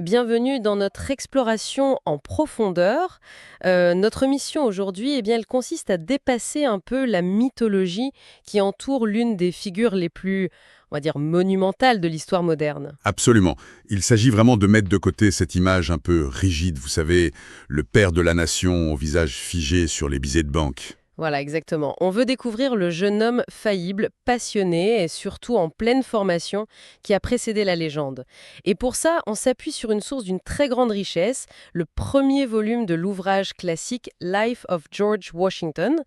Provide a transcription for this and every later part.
Bienvenue dans notre exploration en profondeur. Notre mission aujourd'hui, eh bien, elle consiste à dépasser un peu la mythologie qui entoure l'une des figures les plus, on va dire, monumentales de l'histoire moderne. Absolument. Il s'agit vraiment de mettre de côté cette image un peu rigide, vous savez, le père de la nation au visage figé sur les billets de banque. Voilà, exactement. On veut découvrir le jeune homme faillible, passionné et surtout en pleine formation qui a précédé la légende. Et pour ça, on s'appuie sur une source d'une très grande richesse, le premier volume de l'ouvrage classique Life of George Washington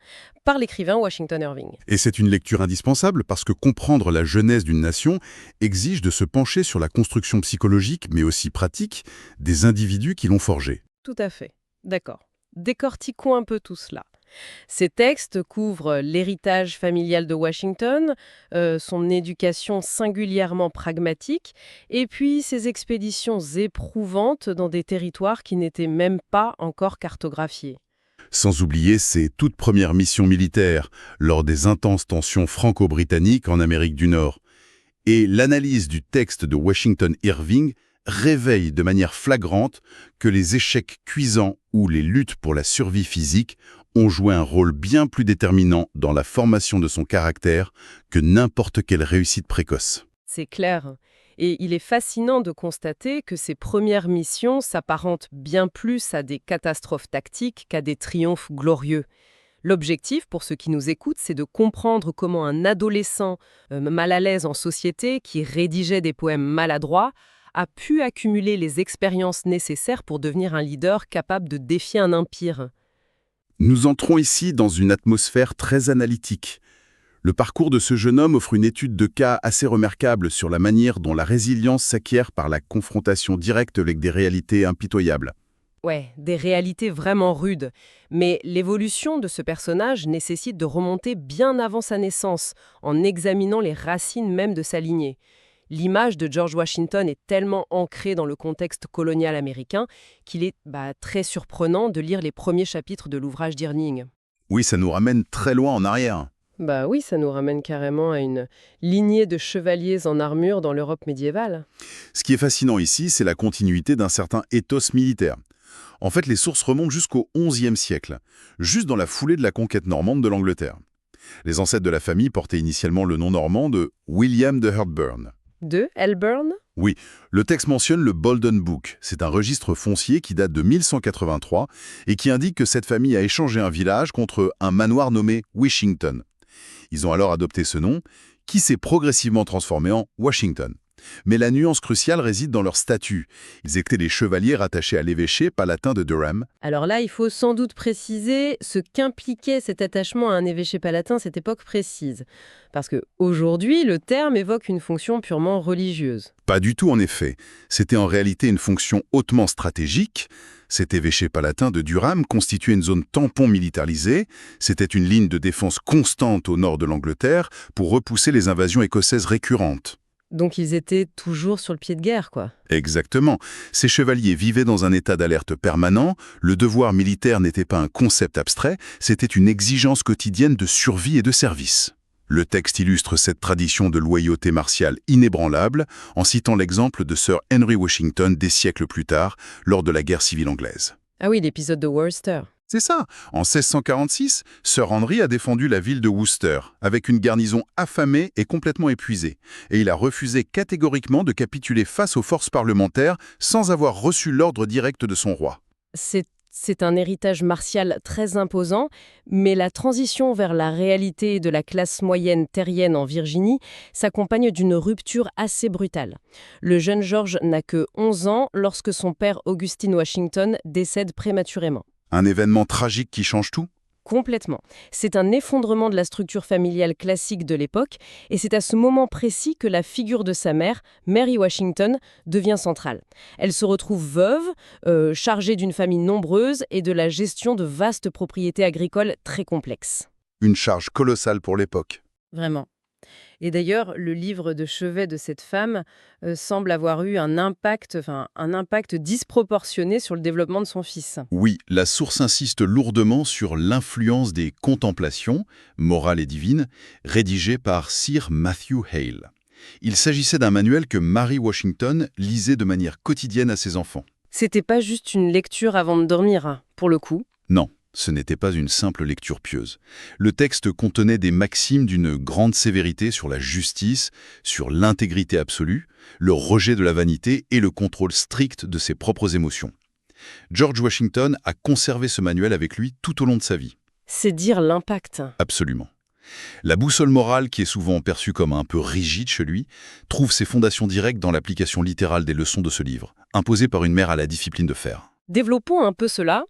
par l'écrivain Washington Irving. Et c'est une lecture indispensable parce que comprendre la jeunesse d'une nation exige de se pencher sur la construction psychologique, mais aussi pratique, des individus qui l'ont forgé. Tout à fait. D'accord. Décortiquons un peu tout cela. Ces textes couvrent l'héritage familial de Washington, son éducation singulièrement pragmatique, et puis ses expéditions éprouvantes dans des territoires qui n'étaient même pas encore cartographiés. Sans oublier ses toutes premières missions militaires lors des intenses tensions franco-britanniques en Amérique du Nord. Et l'analyse du texte de Washington Irving réveille de manière flagrante que les échecs cuisants ou les luttes pour la survie physique ont joué un rôle bien plus déterminant dans la formation de son caractère que n'importe quelle réussite précoce. C'est clair. Et il est fascinant de constater que ces premières missions s'apparentent bien plus à des catastrophes tactiques qu'à des triomphes glorieux. L'objectif, pour ceux qui nous écoutent, c'est de comprendre comment un adolescent mal à l'aise en société, qui rédigeait des poèmes maladroits, a pu accumuler les expériences nécessaires pour devenir un leader capable de défier un empire. Nous entrons ici dans une atmosphère très analytique. Le parcours de ce jeune homme offre une étude de cas assez remarquable sur la manière dont la résilience s'acquiert par la confrontation directe avec des réalités impitoyables. Ouais, des réalités vraiment rudes. Mais l'évolution de ce personnage nécessite de remonter bien avant sa naissance, en examinant les racines même de sa lignée. L'image de George Washington est tellement ancrée dans le contexte colonial américain qu'il est très surprenant de lire les premiers chapitres de l'ouvrage d'Irving. Oui, ça nous ramène très loin en arrière. Bah oui, ça nous ramène carrément à une lignée de chevaliers en armure dans l'Europe médiévale. Ce qui est fascinant ici, c'est la continuité d'un certain ethos militaire. En fait, les sources remontent jusqu'au XIe siècle, juste dans la foulée de la conquête normande de l'Angleterre. Les ancêtres de la famille portaient initialement le nom normand de William de Hepburn. De Elburn? Oui, le texte mentionne le Bolden Book. C'est un registre foncier qui date de 1183 et qui indique que cette famille a échangé un village contre un manoir nommé Wishington. Ils ont alors adopté ce nom, qui s'est progressivement transformé en Washington. Mais la nuance cruciale réside dans leur statut. Ils étaient des chevaliers rattachés à l'évêché palatin de Durham. Alors là, il faut sans doute préciser ce qu'impliquait cet attachement à un évêché palatin à cette époque précise. Parce qu'aujourd'hui, le terme évoque une fonction purement religieuse. Pas du tout en effet. C'était en réalité une fonction hautement stratégique. Cet évêché palatin de Durham constituait une zone tampon militarisée. C'était une ligne de défense constante au nord de l'Angleterre pour repousser les invasions écossaises récurrentes. Donc ils étaient toujours sur le pied de guerre, quoi. Exactement. Ces chevaliers vivaient dans un état d'alerte permanent. Le devoir militaire n'était pas un concept abstrait, c'était une exigence quotidienne de survie et de service. Le texte illustre cette tradition de loyauté martiale inébranlable en citant l'exemple de Sir Henry Washington des siècles plus tard, lors de la guerre civile anglaise. Ah oui, l'épisode de Worcester. C'est ça. En 1646, Sir Henry a défendu la ville de Worcester, avec une garnison affamée et complètement épuisée. Et il a refusé catégoriquement de capituler face aux forces parlementaires sans avoir reçu l'ordre direct de son roi. C'est un héritage martial très imposant, mais la transition vers la réalité de la classe moyenne terrienne en Virginie s'accompagne d'une rupture assez brutale. Le jeune George n'a que 11 ans lorsque son père Augustine Washington décède prématurément. Un événement tragique qui change tout ? Complètement. C'est un effondrement de la structure familiale classique de l'époque, et c'est à ce moment précis que la figure de sa mère, Mary Washington, devient centrale. Elle se retrouve veuve, chargée d'une famille nombreuse et de la gestion de vastes propriétés agricoles très complexes. Une charge colossale pour l'époque. Vraiment. Et d'ailleurs, le livre de chevet de cette femme semble avoir eu un impact disproportionné sur le développement de son fils. Oui, la source insiste lourdement sur l'influence des contemplations, morales et divines, rédigées par Sir Matthew Hale. Il s'agissait d'un manuel que Mary Washington lisait de manière quotidienne à ses enfants. C'était pas juste une lecture avant de dormir, hein, pour le coup. Non, ce n'était pas une simple lecture pieuse. Le texte contenait des maximes d'une grande sévérité sur la justice, sur l'intégrité absolue, le rejet de la vanité et le contrôle strict de ses propres émotions. George Washington a conservé ce manuel avec lui tout au long de sa vie. C'est dire l'impact. Absolument. La boussole morale, qui est souvent perçue comme un peu rigide chez lui, trouve ses fondations directes dans l'application littérale des leçons de ce livre, imposées par une mère à la discipline de fer. Développons un peu cela,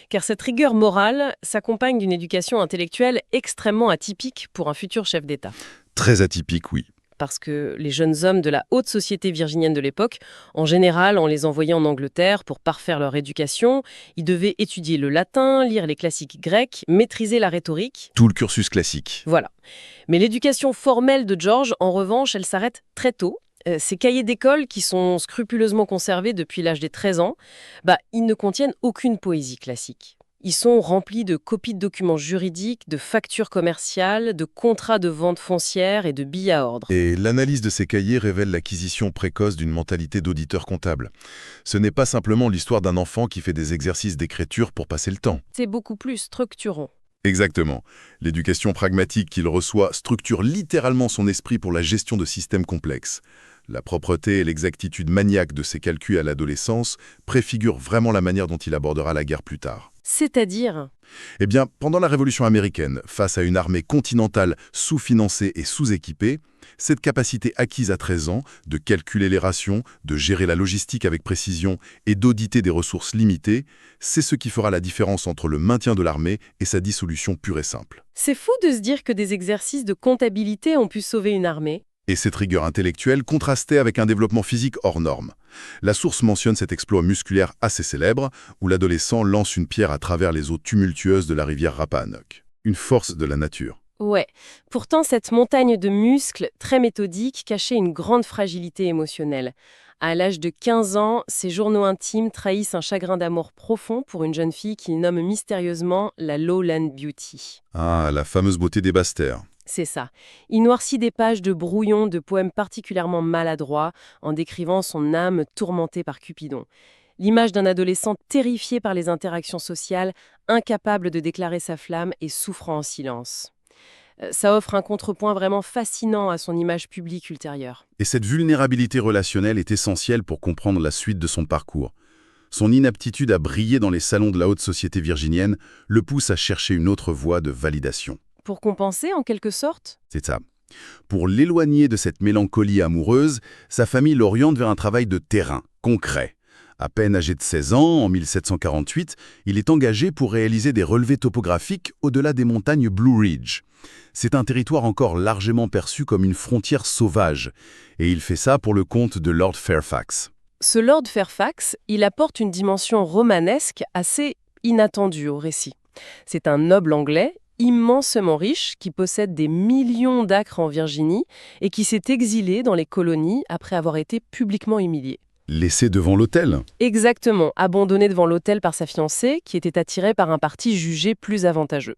car cette rigueur morale s'accompagne d'une éducation intellectuelle extrêmement atypique pour un futur chef d'État. Très atypique, oui. Parce que les jeunes hommes de la haute société virginienne de l'époque, en général, on les envoyait en Angleterre pour parfaire leur éducation. Ils devaient étudier le latin, lire les classiques grecs, maîtriser la rhétorique. Tout le cursus classique. Voilà. Mais l'éducation formelle de George, en revanche, elle s'arrête très tôt. Ces cahiers d'école, qui sont scrupuleusement conservés depuis l'âge des 13 ans, ils ne contiennent aucune poésie classique. Ils sont remplis de copies de documents juridiques, de factures commerciales, de contrats de vente foncière et de billets à ordre. Et l'analyse de ces cahiers révèle l'acquisition précoce d'une mentalité d'auditeur comptable. Ce n'est pas simplement l'histoire d'un enfant qui fait des exercices d'écriture pour passer le temps. C'est beaucoup plus structurant. Exactement. L'éducation pragmatique qu'il reçoit structure littéralement son esprit pour la gestion de systèmes complexes. La propreté et l'exactitude maniaque de ses calculs à l'adolescence préfigurent vraiment la manière dont il abordera la guerre plus tard. C'est-à-dire, Eh bien, pendant la Révolution américaine, face à une armée continentale sous-financée et sous-équipée, cette capacité acquise à 13 ans de calculer les rations, de gérer la logistique avec précision et d'auditer des ressources limitées, c'est ce qui fera la différence entre le maintien de l'armée et sa dissolution pure et simple. c'est fou de se dire que des exercices de comptabilité ont pu sauver une armée. Et cette rigueur intellectuelle contrastait avec un développement physique hors norme. La source mentionne cet exploit musculaire assez célèbre, où l'adolescent lance une pierre à travers les eaux tumultueuses de la rivière Rappahannock. Une force de la nature. Ouais. Pourtant, cette montagne de muscles, très méthodique, cachait une grande fragilité émotionnelle. À l'âge de 15 ans, ses journaux intimes trahissent un chagrin d'amour profond pour une jeune fille qu'il nomme mystérieusement la Lowland Beauty. Ah, la fameuse beauté des Basses-Terres. C'est ça. Il noircit des pages de brouillons de poèmes particulièrement maladroits en décrivant son âme tourmentée par Cupidon. L'image d'un adolescent terrifié par les interactions sociales, incapable de déclarer sa flamme et souffrant en silence. Ça offre un contrepoint vraiment fascinant à son image publique ultérieure. Et cette vulnérabilité relationnelle est essentielle pour comprendre la suite de son parcours. Son inaptitude à briller dans les salons de la haute société virginienne le pousse à chercher une autre voie de validation. Pour compenser, en quelque sorte, C'est ça. Pour l'éloigner de cette mélancolie amoureuse, sa famille l'oriente vers un travail de terrain, concret. À peine âgé de 16 ans, en 1748, il est engagé pour réaliser des relevés topographiques au-delà des montagnes Blue Ridge. C'est un territoire encore largement perçu comme une frontière sauvage, et il fait ça pour le compte de Lord Fairfax. ce Lord Fairfax, il apporte une dimension romanesque assez inattendue au récit. C'est un noble anglais immensément riche qui possède des millions d'acres en Virginie et qui s'est exilé dans les colonies après avoir été publiquement humilié. Laissé devant l'autel. Exactement, abandonné devant l'autel par sa fiancée qui était attirée par un parti jugé plus avantageux.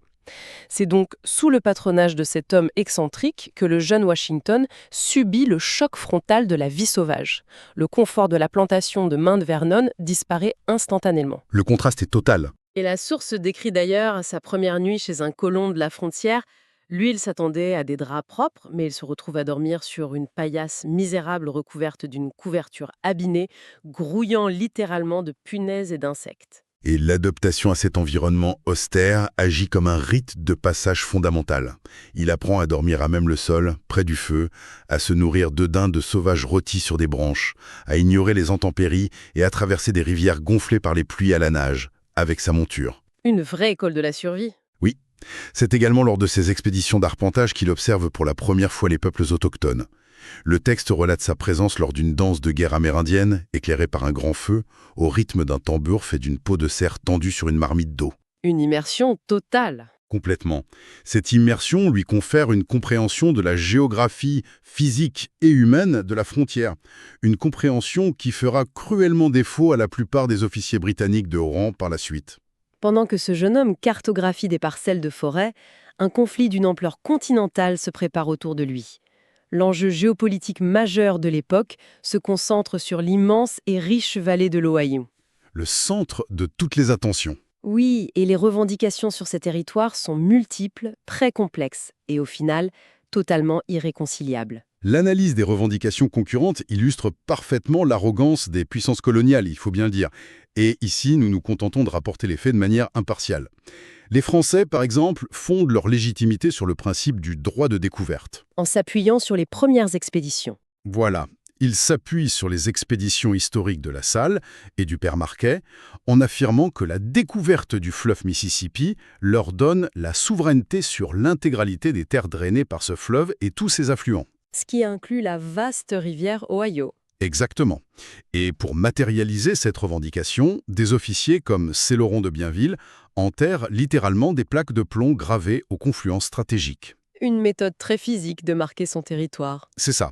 C'est donc sous le patronage de cet homme excentrique que le jeune Washington subit le choc frontal de la vie sauvage. Le confort de la plantation de Mount Vernon disparaît instantanément. Le contraste est total. Et la source décrit d'ailleurs sa première nuit chez un colon de la frontière. Lui, il s'attendait à des draps propres, mais il se retrouve à dormir sur une paillasse misérable recouverte d'une couverture abîmée, grouillant littéralement de punaises et d'insectes. Et l'adaptation à cet environnement austère agit comme un rite de passage fondamental. Il apprend à dormir à même le sol, près du feu, à se nourrir d'œdins de sauvages rôtis sur des branches, à ignorer les intempéries et à traverser des rivières gonflées par les pluies à la nage, avec sa monture. Une vraie école de la survie. Oui, c'est également lors de ces expéditions d'arpentage qu'il observe pour la première fois les peuples autochtones. Le texte relate sa présence lors d'une danse de guerre amérindienne, éclairée par un grand feu, au rythme d'un tambour fait d'une peau de cerf tendue sur une marmite d'eau. Une immersion totale. Complètement. Cette immersion lui confère une compréhension de la géographie physique et humaine de la frontière. Une compréhension qui fera cruellement défaut à la plupart des officiers britanniques de haut rang par la suite. Pendant que ce jeune homme cartographie des parcelles de forêt, un conflit d'une ampleur continentale se prépare autour de lui. L'enjeu géopolitique majeur de l'époque se concentre sur l'immense et riche vallée de l'Ohio. Le centre de toutes les attentions. Oui, et les revendications sur ces territoires sont multiples, très complexes et au final, totalement irréconciliables. L'analyse des revendications concurrentes illustre parfaitement l'arrogance des puissances coloniales, il faut bien le dire. Et ici, nous nous contentons de rapporter les faits de manière impartiale. Les Français, par exemple, fondent leur légitimité sur le principe du droit de découverte. En s'appuyant sur les premières expéditions. Voilà. Ils s'appuient sur les expéditions historiques de La Salle et du Père Marquet en affirmant que la découverte du fleuve Mississippi leur donne la souveraineté sur l'intégralité des terres drainées par ce fleuve et tous ses affluents. Ce qui inclut la vaste rivière Ohio. Exactement. Et pour matérialiser cette revendication, des officiers comme Céloron de Bienville enterrent littéralement des plaques de plomb gravées aux confluences stratégiques. Une méthode très physique de marquer son territoire. C'est ça.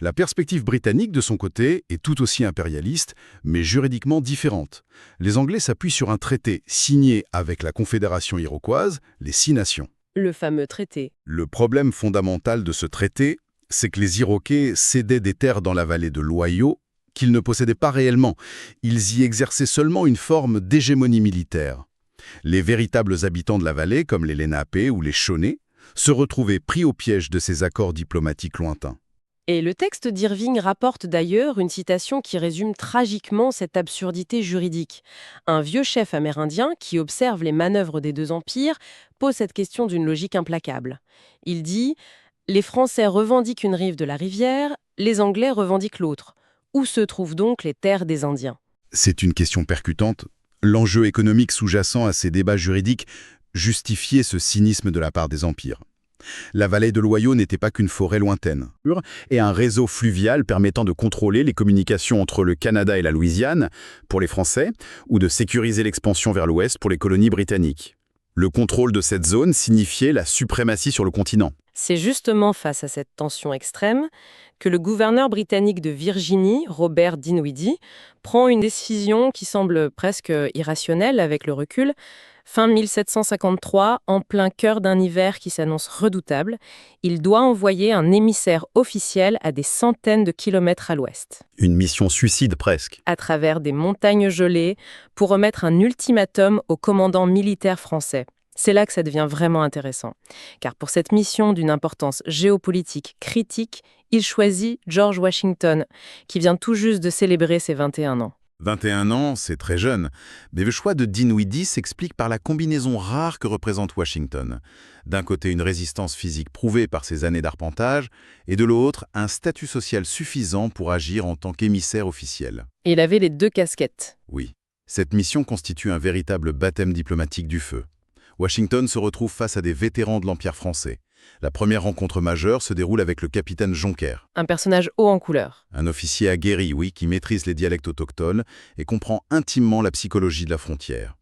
La perspective britannique, de son côté, est tout aussi impérialiste, mais juridiquement différente. Les Anglais s'appuient sur un traité signé avec la Confédération iroquoise, les 6 nations. Le fameux traité. Le problème fondamental de ce traité, c'est que les Iroquais cédaient des terres dans la vallée de l'Ohio qu'ils ne possédaient pas réellement. Ils y exerçaient seulement une forme d'hégémonie militaire. Les véritables habitants de la vallée, comme les Lénape ou les Shonais, se retrouvaient pris au piège de ces accords diplomatiques lointains. Et le texte d'Irving rapporte d'ailleurs une citation qui résume tragiquement cette absurdité juridique. Un vieux chef amérindien qui observe les manœuvres des deux empires pose cette question d'une logique implacable. Il dit « Les Français revendiquent une rive de la rivière, les Anglais revendiquent l'autre. Où se trouvent donc les terres des Indiens ?» C'est une question percutante. L'enjeu économique sous-jacent à ces débats juridiques justifiait ce cynisme de la part des empires. La vallée de l'Ohio n'était pas qu'une forêt lointaine, et un réseau fluvial permettant de contrôler les communications entre le Canada et la Louisiane pour les Français, ou de sécuriser l'expansion vers l'ouest pour les colonies britanniques. Le contrôle de cette zone signifiait la suprématie sur le continent. C'est justement face à cette tension extrême que le gouverneur britannique de Virginie, Robert Dinwiddie, prend une décision qui semble presque irrationnelle avec le recul. Fin 1753, en plein cœur d'un hiver qui s'annonce redoutable, il doit envoyer un émissaire officiel à des centaines de kilomètres à l'ouest. Une mission suicide presque. À travers des montagnes gelées, pour remettre un ultimatum au commandant militaire français. C'est là que ça devient vraiment intéressant. Car pour cette mission d'une importance géopolitique critique, il choisit George Washington, qui vient tout juste de célébrer ses 21 ans. 21 ans, c'est très jeune, mais le choix de Dinwiddie s'explique par la combinaison rare que représente Washington. D'un côté, une résistance physique prouvée par ses années d'arpentage, et de l'autre, un statut social suffisant pour agir en tant qu'émissaire officiel. Et il avait les deux casquettes. Oui, cette mission constitue un véritable baptême diplomatique du feu. Washington se retrouve face à des vétérans de l'Empire français. La première rencontre majeure se déroule avec le capitaine Jonker. Un personnage haut en couleur. Un officier aguerri, oui, qui maîtrise les dialectes autochtones et comprend intimement la psychologie de la frontière.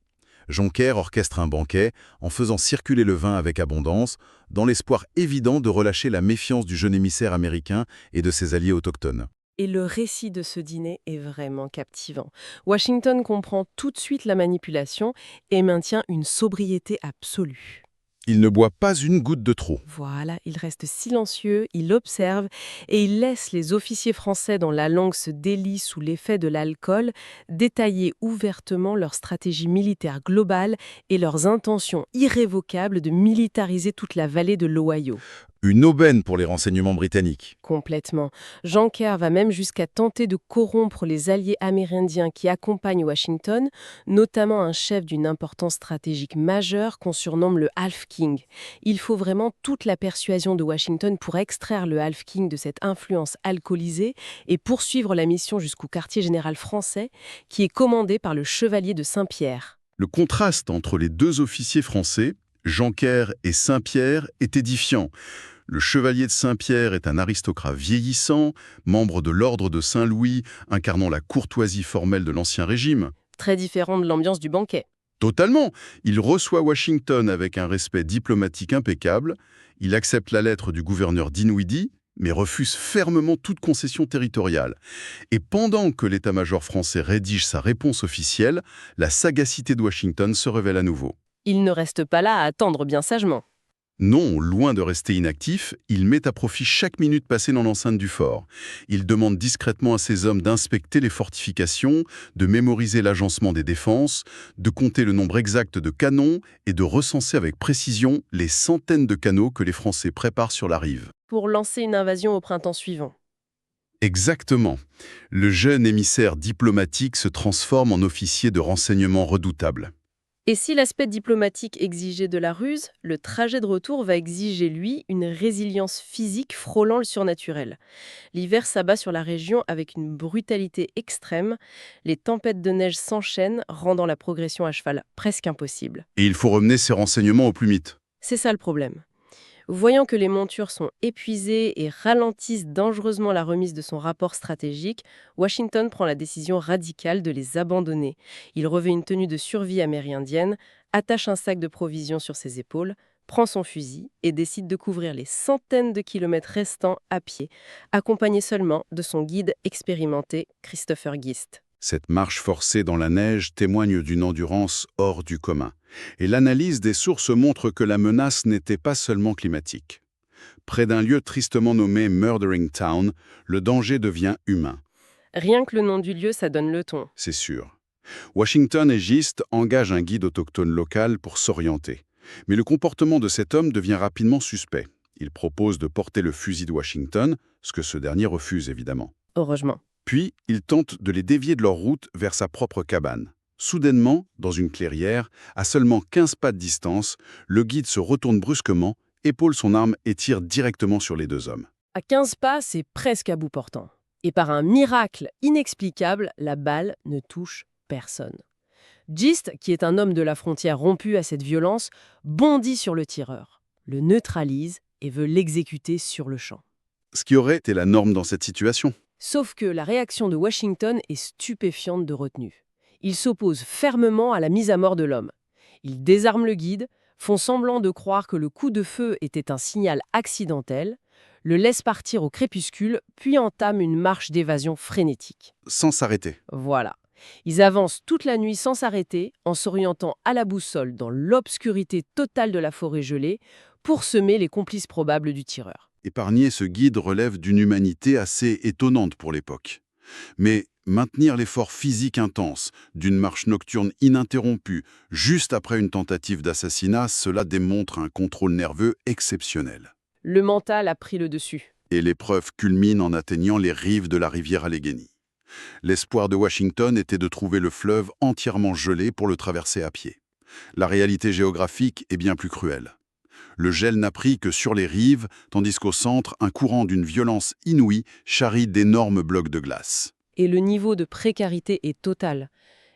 Jonker orchestre un banquet en faisant circuler le vin avec abondance, dans l'espoir évident de relâcher la méfiance du jeune émissaire américain et de ses alliés autochtones. Et le récit de ce dîner est vraiment captivant. Washington comprend tout de suite la manipulation et maintient une sobriété absolue. Il ne boit pas une goutte de trop. Voilà, il reste silencieux, il observe et il laisse les officiers français dont la langue se délie sous l'effet de l'alcool détailler ouvertement leur stratégie militaire globale et leurs intentions irrévocables de militariser toute la vallée de l'Ohio. Une aubaine pour les renseignements britanniques. Complètement. Jonker va même jusqu'à tenter de corrompre les alliés amérindiens qui accompagnent Washington, notamment un chef d'une importance stratégique majeure qu'on surnomme le Half King. Il faut vraiment toute la persuasion de Washington pour extraire le Half King de cette influence alcoolisée et poursuivre la mission jusqu'au quartier général français, qui est commandé par le chevalier de Saint-Pierre. Le contraste entre les deux officiers français, Jonker et Saint-Pierre, est édifiant. Le chevalier de Saint-Pierre est un aristocrate vieillissant, membre de l'ordre de Saint-Louis, incarnant la courtoisie formelle de l'Ancien Régime. Très différent de l'ambiance du banquet. Totalement. Il reçoit Washington avec un respect diplomatique impeccable. Il accepte la lettre du gouverneur Dinwiddie, mais refuse fermement toute concession territoriale. Et pendant que l'état-major français rédige sa réponse officielle, la sagacité de Washington se révèle à nouveau. Il ne reste pas là à attendre bien sagement. Non, loin de rester inactif, il met à profit chaque minute passée dans l'enceinte du fort. Il demande discrètement à ses hommes d'inspecter les fortifications, de mémoriser l'agencement des défenses, de compter le nombre exact de canons et de recenser avec précision les centaines de canaux que les Français préparent sur la rive. Pour lancer une invasion au printemps suivant. Exactement. Le jeune émissaire diplomatique se transforme en officier de renseignement redoutable. Et si l'aspect diplomatique exigeait de la ruse, le trajet de retour va exiger, lui, une résilience physique frôlant le surnaturel. L'hiver s'abat sur la région avec une brutalité extrême. Les tempêtes de neige s'enchaînent, rendant la progression à cheval presque impossible. Et il faut remener ses renseignements au plus vite. C'est ça le problème. Voyant que les montures sont épuisées et ralentissent dangereusement la remise de son rapport stratégique, Washington prend la décision radicale de les abandonner. Il revêt une tenue de survie amérindienne, attache un sac de provisions sur ses épaules, prend son fusil et décide de couvrir les centaines de kilomètres restants à pied, accompagné seulement de son guide expérimenté, Christopher Gist. Cette marche forcée dans la neige témoigne d'une endurance hors du commun. Et l'analyse des sources montre que la menace n'était pas seulement climatique. Près d'un lieu tristement nommé Murdering Town, le danger devient humain. Rien que le nom du lieu, ça donne le ton. C'est sûr. Washington et Gist engagent un guide autochtone local pour s'orienter. Mais le comportement de cet homme devient rapidement suspect. Il propose de porter le fusil de Washington, ce que ce dernier refuse évidemment. Heureusement. Puis, il tente de les dévier de leur route vers sa propre cabane. Soudainement, dans une clairière, à seulement 15 pas de distance, le guide se retourne brusquement, épaule son arme et tire directement sur les deux hommes. À 15 pas, c'est presque à bout portant. Et par un miracle inexplicable, la balle ne touche personne. Gist, qui est un homme de la frontière rompu à cette violence, bondit sur le tireur, le neutralise et veut l'exécuter sur le champ. Ce qui aurait été la norme dans cette situation. Sauf que la réaction de Washington est stupéfiante de retenue. Il s'oppose fermement à la mise à mort de l'homme. Il désarme le guide, font semblant de croire que le coup de feu était un signal accidentel, le laisse partir au crépuscule, puis entame une marche d'évasion frénétique. Sans s'arrêter. Voilà. Ils avancent toute la nuit sans s'arrêter, en s'orientant à la boussole dans l'obscurité totale de la forêt gelée, pour semer les complices probables du tireur. Épargner ce guide relève d'une humanité assez étonnante pour l'époque. Mais maintenir l'effort physique intense d'une marche nocturne ininterrompue juste après une tentative d'assassinat, cela démontre un contrôle nerveux exceptionnel. Le mental a pris le dessus. Et l'épreuve culmine en atteignant les rives de la rivière Allegheny. L'espoir de Washington était de trouver le fleuve entièrement gelé pour le traverser à pied. La réalité géographique est bien plus cruelle. Le gel n'a pris que sur les rives, tandis qu'au centre, un courant d'une violence inouïe charrie d'énormes blocs de glace. Et le niveau de précarité est total.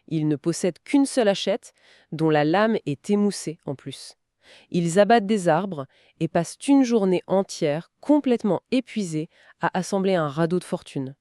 Ils ne possèdent qu'une seule hachette, dont la lame est émoussée en plus. Ils abattent des arbres et passent une journée entière, complètement épuisés, à assembler un radeau de fortune.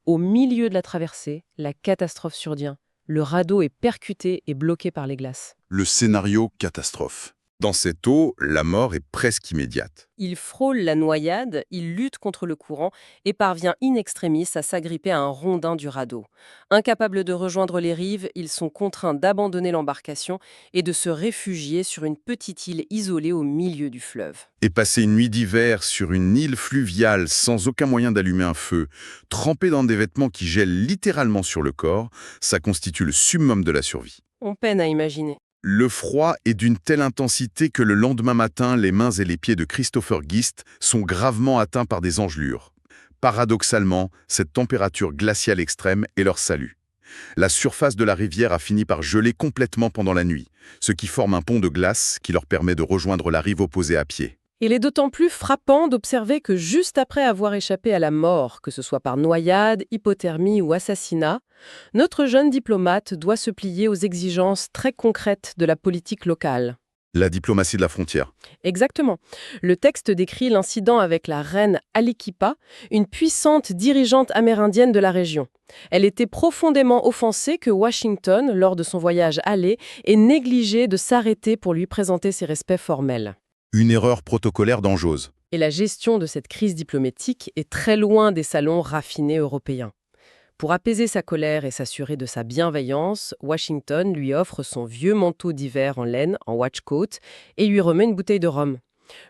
Au milieu de la traversée, la catastrophe survient. Le radeau est percuté et bloqué par les glaces. Le scénario catastrophe. Dans cette eau, la mort est presque immédiate. Il frôle la noyade, il lutte contre le courant et parvient in extremis à s'agripper à un rondin du radeau. Incapables de rejoindre les rives, ils sont contraints d'abandonner l'embarcation et de se réfugier sur une petite île isolée au milieu du fleuve. Et passer une nuit d'hiver sur une île fluviale sans aucun moyen d'allumer un feu, trempé dans des vêtements qui gèlent littéralement sur le corps, ça constitue le summum de la survie. On peine à imaginer. Le froid est d'une telle intensité que le lendemain matin, les mains et les pieds de Christopher Gist sont gravement atteints par des engelures. Paradoxalement, cette température glaciale extrême est leur salut. La surface de la rivière a fini par geler complètement pendant la nuit, ce qui forme un pont de glace qui leur permet de rejoindre la rive opposée à pied. Il est d'autant plus frappant d'observer que juste après avoir échappé à la mort, que ce soit par noyade, hypothermie ou assassinat, notre jeune diplomate doit se plier aux exigences très concrètes de la politique locale. La diplomatie de la frontière. Exactement. Le texte décrit l'incident avec la reine Aliquipa, une puissante dirigeante amérindienne de la région. Elle était profondément offensée que Washington, lors de son voyage aller, ait négligé de s'arrêter pour lui présenter ses respects formels. Une erreur protocolaire dangereuse. Et la gestion de cette crise diplomatique est très loin des salons raffinés européens. Pour apaiser sa colère et s'assurer de sa bienveillance, Washington lui offre son vieux manteau d'hiver en laine, en watchcoat, et lui remet une bouteille de rhum.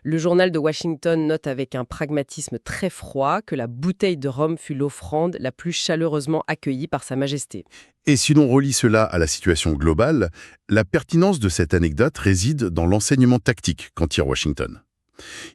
Le journal de Washington note avec un pragmatisme très froid que la bouteille de rhum fut l'offrande la plus chaleureusement accueillie par Sa Majesté. Et si l'on relie cela à la situation globale, la pertinence de cette anecdote réside dans l'enseignement tactique qu'en tire Washington.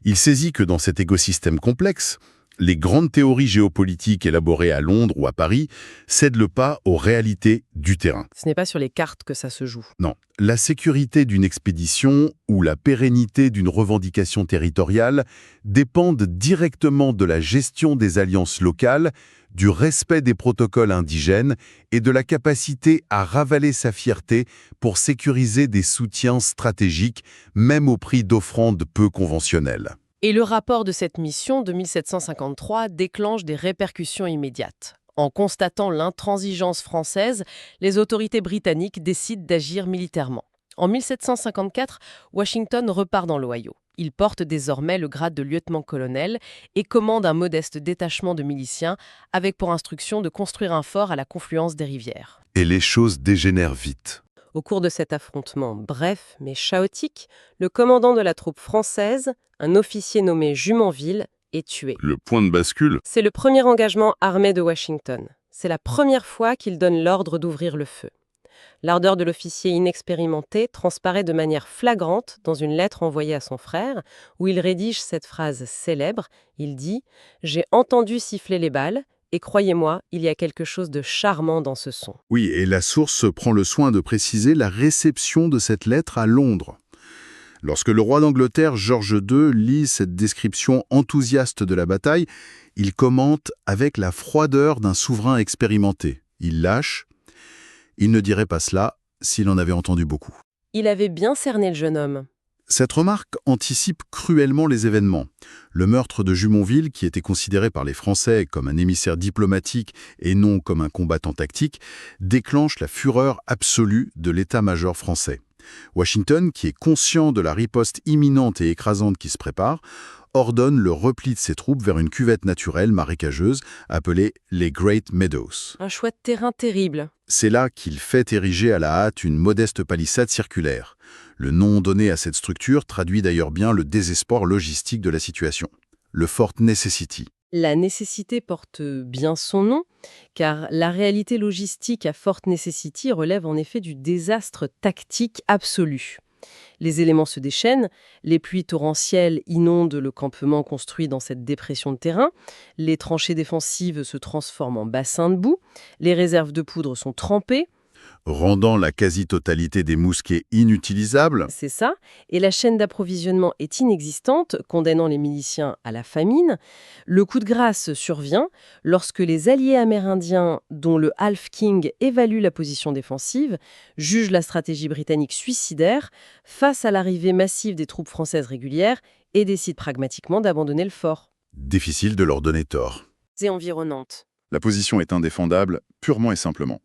Il saisit que dans cet écosystème complexe, les grandes théories géopolitiques élaborées à Londres ou à Paris cèdent le pas aux réalités du terrain. Ce n'est pas sur les cartes que ça se joue. Non, la sécurité d'une expédition ou la pérennité d'une revendication territoriale dépendent directement de la gestion des alliances locales, du respect des protocoles indigènes et de la capacité à ravaler sa fierté pour sécuriser des soutiens stratégiques, même au prix d'offrandes peu conventionnelles. Et le rapport de cette mission de 1753 déclenche des répercussions immédiates. En constatant l'intransigeance française, les autorités britanniques décident d'agir militairement. En 1754, Washington repart dans l'Ohio. Il porte désormais le grade de lieutenant-colonel et commande un modeste détachement de miliciens avec pour instruction de construire un fort à la confluence des rivières. Et les choses dégénèrent vite. Au cours de cet affrontement bref mais chaotique, le commandant de la troupe française, un officier nommé Jumonville, est tué. Le point de bascule. C'est le premier engagement armé de Washington. C'est la première fois qu'il donne l'ordre d'ouvrir le feu. L'ardeur de l'officier inexpérimenté transparaît de manière flagrante dans une lettre envoyée à son frère, où il rédige cette phrase célèbre. Il dit « J'ai entendu siffler les balles, et croyez-moi, il y a quelque chose de charmant dans ce son. » Oui, et la source prend le soin de préciser la réception de cette lettre à Londres. Lorsque le roi d'Angleterre, George II, lit cette description enthousiaste de la bataille, il commente avec la froideur d'un souverain expérimenté. Il lâche. Il ne dirait pas cela s'il en avait entendu beaucoup. Il avait bien cerné le jeune homme. Cette remarque anticipe cruellement les événements. Le meurtre de Jumonville, qui était considéré par les Français comme un émissaire diplomatique et non comme un combattant tactique, déclenche la fureur absolue de l'état-major français. Washington, qui est conscient de la riposte imminente et écrasante qui se prépare, ordonne le repli de ses troupes vers une cuvette naturelle marécageuse appelée les Great Meadows. Un choix de terrain terrible. C'est là qu'il fait ériger à la hâte une modeste palissade circulaire. Le nom donné à cette structure traduit d'ailleurs bien le désespoir logistique de la situation. Le Fort Necessity. La nécessité porte bien son nom, car la réalité logistique à Fort Necessity relève en effet du désastre tactique absolu. Les éléments se déchaînent, les pluies torrentielles inondent le campement construit dans cette dépression de terrain, les tranchées défensives se transforment en bassins de boue, les réserves de poudre sont trempées, rendant la quasi-totalité des mousquets inutilisables. c'est ça, et la chaîne d'approvisionnement est inexistante, condamnant les miliciens à la famine. Le coup de grâce survient lorsque les alliés amérindiens, dont le Half King évalue la position défensive, jugent la stratégie britannique suicidaire face à l'arrivée massive des troupes françaises régulières et décident pragmatiquement d'abandonner le fort. Difficile de leur donner tort. C'est environnante. La position est indéfendable, purement et simplement.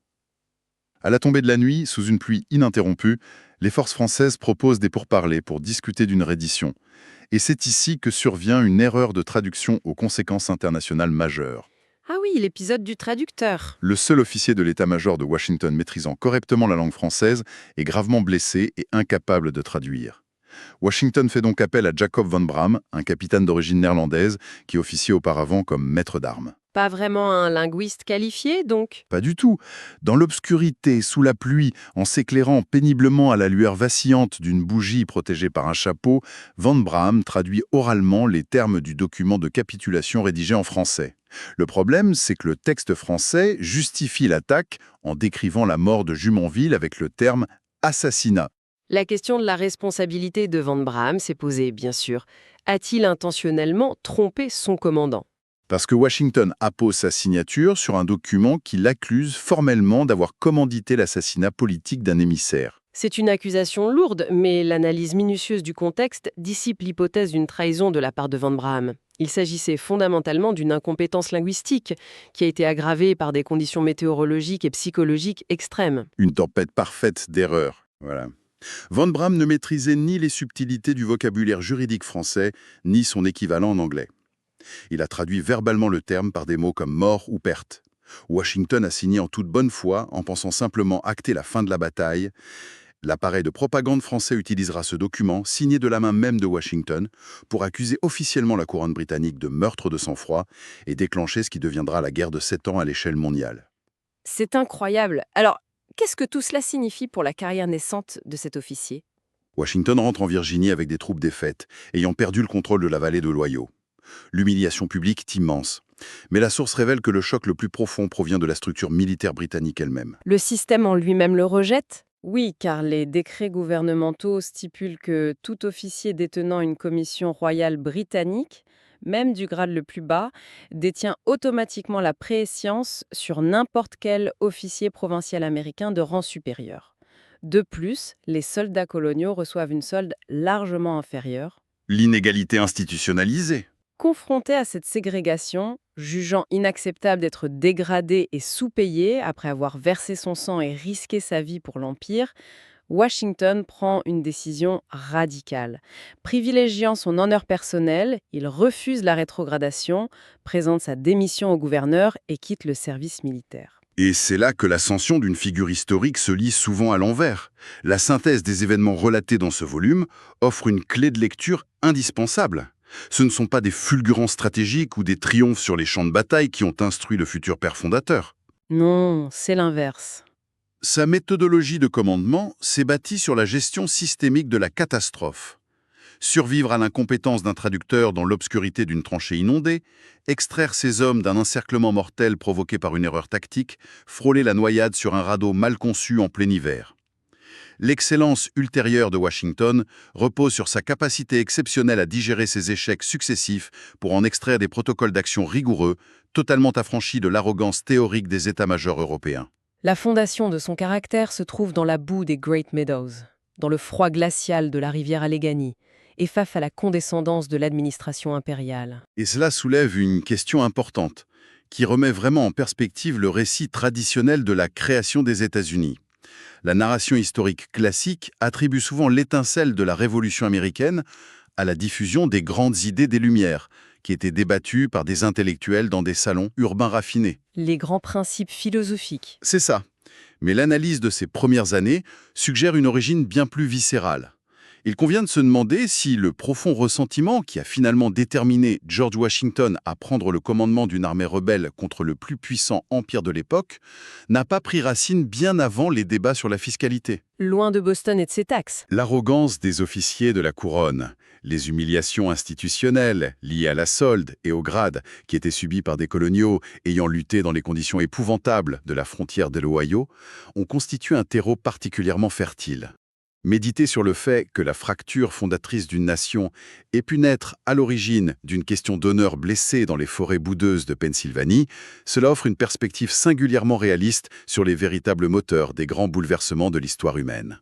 À la tombée de la nuit, sous une pluie ininterrompue, les forces françaises proposent des pourparlers pour discuter d'une reddition. Et c'est ici que survient une erreur de traduction aux conséquences internationales majeures. Ah oui, l'épisode du traducteur. Le seul officier de l'état-major de Washington maîtrisant correctement la langue française est gravement blessé et incapable de traduire. Washington fait donc appel à Jacob van Braam, un capitaine d'origine néerlandaise qui officiait auparavant comme maître d'armes. Pas vraiment un linguiste qualifié, donc. Pas du tout. Dans l'obscurité, sous la pluie, en s'éclairant péniblement à la lueur vacillante d'une bougie protégée par un chapeau, Van Braam traduit oralement les termes du document de capitulation rédigé en français. Le problème, c'est que le texte français justifie l'attaque en décrivant la mort de Jumonville avec le terme « assassinat ». La question de la responsabilité de Van Braam s'est posée, bien sûr. A-t-il intentionnellement trompé son commandant ? Parce que Washington appose sa signature sur un document qui l'accuse formellement d'avoir commandité l'assassinat politique d'un émissaire. C'est une accusation lourde, mais l'analyse minutieuse du contexte dissipe l'hypothèse d'une trahison de la part de Van Braam. Il s'agissait fondamentalement d'une incompétence linguistique qui a été aggravée par des conditions météorologiques et psychologiques extrêmes. Une tempête parfaite d'erreurs. Voilà. Van Braam ne maîtrisait ni les subtilités du vocabulaire juridique français, ni son équivalent en anglais. Il a traduit verbalement le terme par des mots comme mort ou perte. Washington a signé en toute bonne foi en pensant simplement acter la fin de la bataille, L'appareil de propagande français utilisera ce document, signé de la main même de Washington, pour accuser officiellement la couronne britannique de meurtre de sang-froid et déclencher ce qui deviendra la guerre de 7 ans à l'échelle mondiale. C'est incroyable. Alors, qu'est-ce que tout cela signifie pour la carrière naissante de cet officier? Washington rentre en Virginie avec des troupes défaites, ayant perdu le contrôle de la vallée de l'Ohio. L'humiliation publique est immense. Mais la source révèle que le choc le plus profond provient de la structure militaire britannique elle-même. Le système en lui-même le rejette? Oui, car les décrets gouvernementaux stipulent que tout officier détenant une commission royale britannique, même du grade le plus bas, détient automatiquement la préséance sur n'importe quel officier provincial américain de rang supérieur. De plus, les soldats coloniaux reçoivent une solde largement inférieure. L'inégalité institutionnalisée. Confronté à cette ségrégation, jugeant inacceptable d'être dégradé et sous-payé après avoir versé son sang et risqué sa vie pour l'Empire, Washington prend une décision radicale. Privilégiant son honneur personnel, il refuse la rétrogradation, présente sa démission au gouverneur et quitte le service militaire. Et c'est là que l'ascension d'une figure historique se lit souvent à l'envers. La synthèse des événements relatés dans ce volume offre une clé de lecture indispensable. Ce ne sont pas des fulgurances stratégiques ou des triomphes sur les champs de bataille qui ont instruit le futur père fondateur. Non, c'est l'inverse. Sa méthodologie de commandement s'est bâtie sur la gestion systémique de la catastrophe. Survivre à l'incompétence d'un traducteur dans l'obscurité d'une tranchée inondée, extraire ses hommes d'un encerclement mortel provoqué par une erreur tactique, frôler la noyade sur un radeau mal conçu en plein hiver. L'excellence ultérieure de Washington repose sur sa capacité exceptionnelle à digérer ses échecs successifs pour en extraire des protocoles d'action rigoureux, totalement affranchis de l'arrogance théorique des états-majors européens. La fondation de son caractère se trouve dans la boue des Great Meadows, dans le froid glacial de la rivière Allegheny, et face à la condescendance de l'administration impériale. Et cela soulève une question importante, qui remet vraiment en perspective le récit traditionnel de la création des États-Unis. La narration historique classique attribue souvent l'étincelle de la Révolution américaine à la diffusion des grandes idées des Lumières, qui étaient débattues par des intellectuels dans des salons urbains raffinés. Les grands principes philosophiques. C'est ça. Mais l'analyse de ces premières années suggère une origine bien plus viscérale. Il convient de se demander si le profond ressentiment qui a finalement déterminé George Washington à prendre le commandement d'une armée rebelle contre le plus puissant empire de l'époque n'a pas pris racine bien avant les débats sur la fiscalité. Loin de Boston et de ses taxes. L'arrogance des officiers de la couronne, les humiliations institutionnelles liées à la solde et au grade qui étaient subies par des coloniaux ayant lutté dans les conditions épouvantables de la frontière de l'Ohio, ont constitué un terreau particulièrement fertile. Méditer sur le fait que la fracture fondatrice d'une nation ait pu naître à l'origine d'une question d'honneur blessée dans les forêts boudeuses de Pennsylvanie, cela offre une perspective singulièrement réaliste sur les véritables moteurs des grands bouleversements de l'histoire humaine.